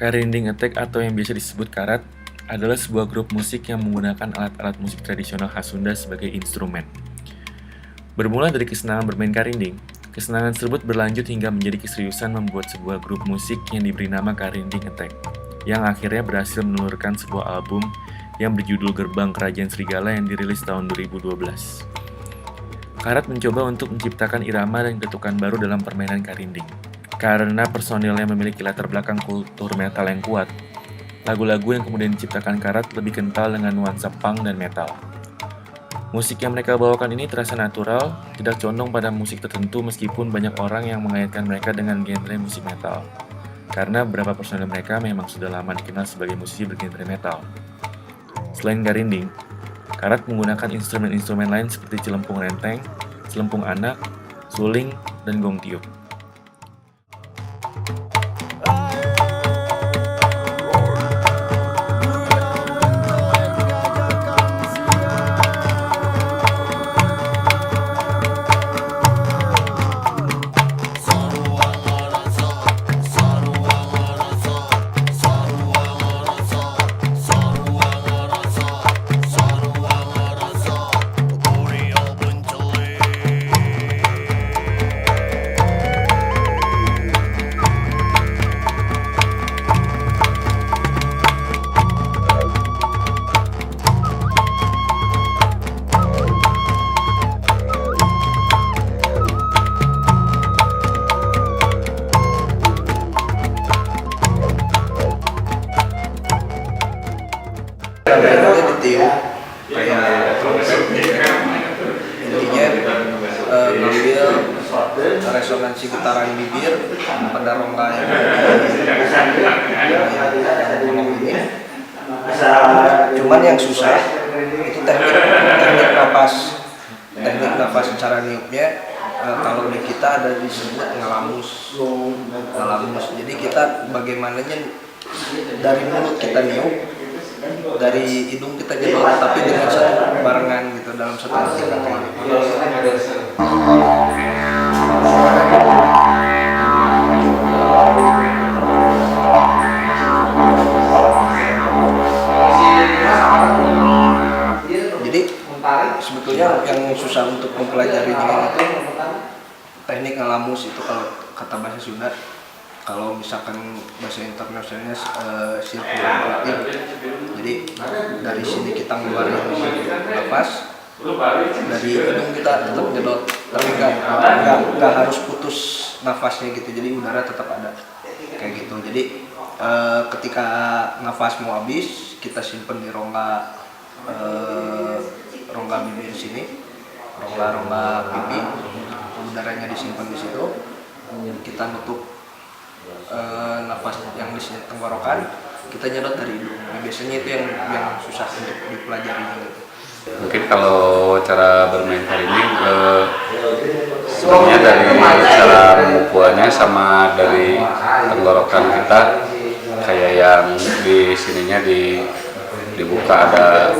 Karinding Attack atau yang biasa disebut karat adalah sebuah grup musik yang menggunakan alat-alat musik tradisional khas Sunda sebagai instrumen. Bermula dari kesenangan bermain karinding, kesenangan tersebut berlanjut hingga menjadi keseriusan membuat sebuah grup musik yang diberi nama Karinding Attack, yang akhirnya berhasil menelurkan sebuah album yang berjudul Gerbang Kerajaan Serigala yang dirilis tahun 2012. Karat mencoba untuk menciptakan irama dan ketukan baru dalam permainan karinding. Karena personilnya memiliki latar belakang kultur metal yang kuat, lagu-lagu yang kemudian diciptakan Karat lebih kental dengan nuansa punk dan metal. Musik yang mereka bawakan ini terasa natural, tidak condong pada musik tertentu meskipun banyak orang yang mengaitkan mereka dengan genre musik metal. Karena beberapa personil mereka memang sudah lama dikenal sebagai musisi bergenre metal. Selain karinding, Karat menggunakan instrumen-instrumen lain seperti celempung renteng, celempung anak, suling, dan gong tiup. Ditiup kayak intinya ngambil resonansi getaran bibir pada rongga yang ini. Cuman yang susah itu teknik nafas secara niupnya. Kalau di kita ada disebut ngelamus. Jadi kita bagaimananya dari mulut kita niup, dari hidung kita jedot, tapi dengan satu barengan gitu dalam satu detik. Jadi sebetulnya yang susah untuk mempelajarinya itu teknik ngelamus itu kalau kata bahasa Sunda. Kalau misalkan bahasa internasionalnya circulating, jadi dari sini kita ngeluarin nafas, dari hidung kita tetap jedot, tapi nggak harus putus nafasnya gitu, jadi udara tetap ada kayak gitu. Jadi ketika nafas mau habis, kita simpen di rongga bibir sini, rongga pipi, udaranya disimpan di situ, kita nutup nafas yang di sini tenggorokan, kita nyedot dari hidung. Nah, biasanya itu yang susah untuk dipelajari gitu. Mungkin kalau cara bermain karinding sebenarnya dari cara mengukuhannya sama dari tenggorokan kita, kayak yang di sininya dibuka ada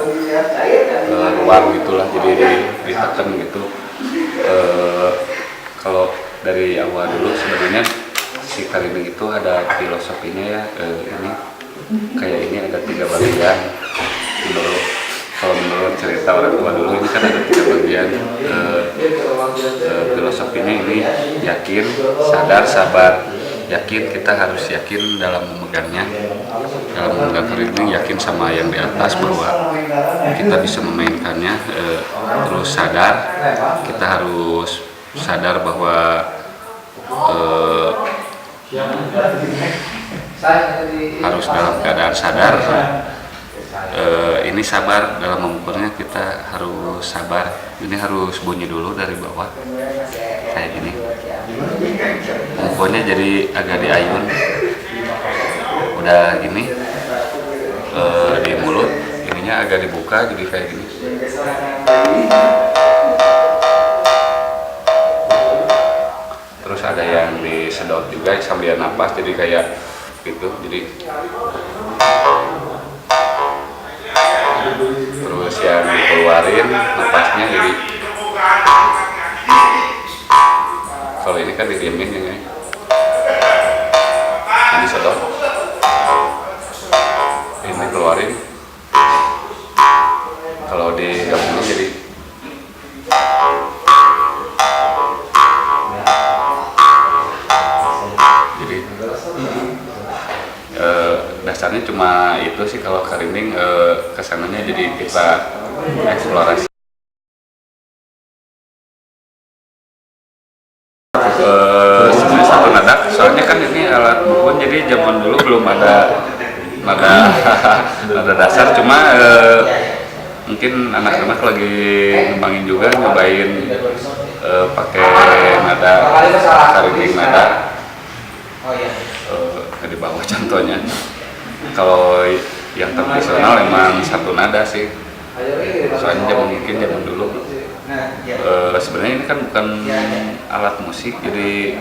ruang gitulah, jadi ditekan gitu. Kalau dari awal dulu sebenarnya si karinding itu ada filosofinya ya, ini kayak ini ada 3 bagian. Kalau menurut cerita orang tua dulu ini kan ada 3 bagian. Filosofinya ini yakin, sadar, sabar. Yakin, kita harus yakin dalam memegangnya, dalam memegang karinding, yakin sama yang di atas bahwa kita bisa memainkannya. Terus sadar, kita harus sadar bahwa harus dalam keadaan sadar. Ini sabar dalam memukulnya, kita harus sabar. Ini harus bunyi dulu dari bawah kayak gini. Mukulnya jadi agak diayun. Udah gini di mulut ininya agak dibuka jadi kayak gini. Terus ada yang disedot juga sambil napas jadi kayak gitu, jadi terus yang dikeluarin napasnya jadi kalau ini kan didiemin ya, yang disedot cuma itu sih kalau karinding kesananya jadi kita eksplorasi sebenarnya satu nada, soalnya kan ini alat bukun, jadi zaman dulu belum ada nada dasar, cuma mungkin anak-anak lagi ngembangin juga, nyobain pakai nada karinding nada di bawah contohnya. Kalau yang tradisional emang satu nada sih, soalnya mungkin zaman dulu sebenarnya ini kan bukan alat musik, jadi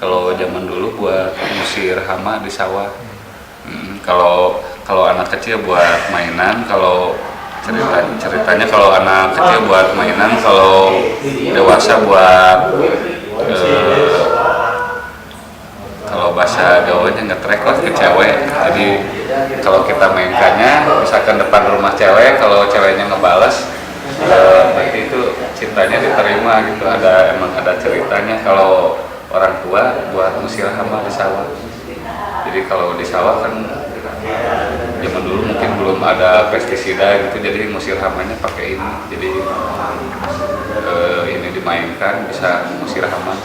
kalau zaman dulu buat ngusir hama di sawah. Kalau anak kecil buat mainan, kalau ceritanya kalau anak kecil buat mainan, kalau dewasa buat kalau bahasa Jawanya ngetrek lah ke cewek. Jadi kalau kita mainkannya misalkan depan rumah cewek, kalau ceweknya ngebales berarti itu cintanya diterima gitu, emang ada ceritanya. Kalau orang tua buat ngusir hama di sawah, jadi kalau di sawah kan zaman dulu mungkin belum ada pestisida gitu, jadi ngusir hamanya pakai ini, jadi ini dimainkan bisa ngusir hama.